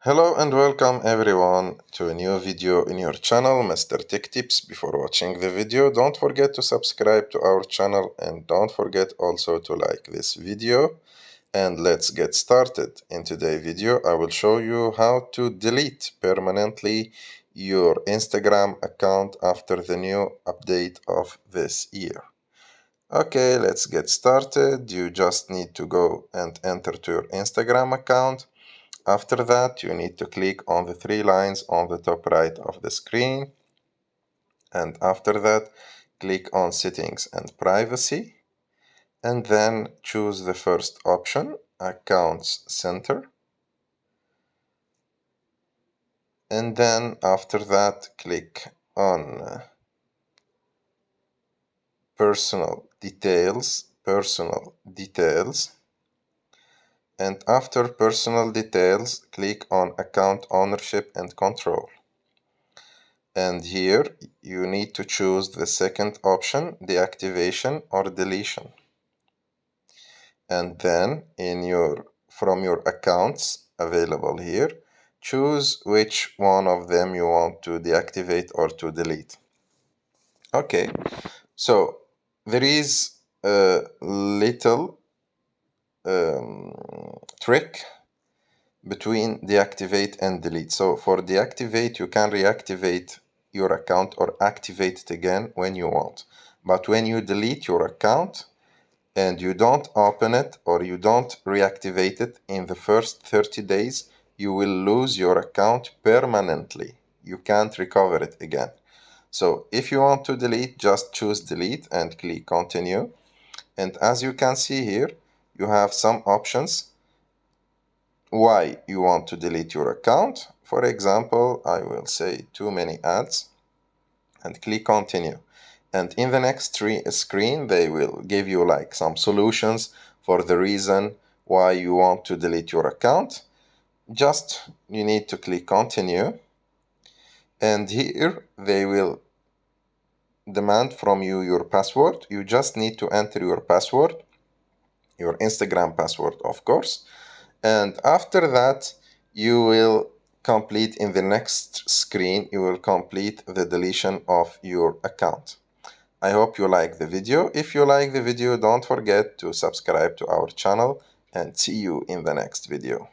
Hello and welcome everyone to a new video in your channel, Mr. Tech Tips. Before watching the video, don't forget to subscribe to our channel and don't forget also to like this video. And let's get started. In today's video, I will show you how to delete permanently your Instagram account after the new update of this year. Okay, let's get started. You just need to go and enter to your Instagram account. After that, you need to click on the three lines on the top right of the screen. And after that, click on Settings and Privacy. And then choose the first option, Accounts Center. And then after that, click on Personal Details. And after Personal Details, click on Account Ownership and Control. And here you need to choose the second option, deactivation or deletion. And then from your accounts available here, choose which one of them you want to deactivate or to delete. Okay, so there is a little trick between deactivate and delete. So for deactivate, you can reactivate your account or activate it again when you want. But when you delete your account and you don't open it or you don't reactivate it in the first 30 days, you will lose your account permanently. You can't recover it again. So if you want to delete, just choose delete and click continue. And as you can see here, you have some options why you want to delete your account. For example, I will say too many ads and click continue. And in the next screen, they will give you like some solutions for the reason why you want to delete your account. Just you need to click continue. And here they will demand from you your password. You just need to enter your password, your Instagram password, of course. And after that, you will complete in the next screen, you will complete the deletion of your account. I hope you like the video. If you like the video, don't forget to subscribe to our channel and see you in the next video.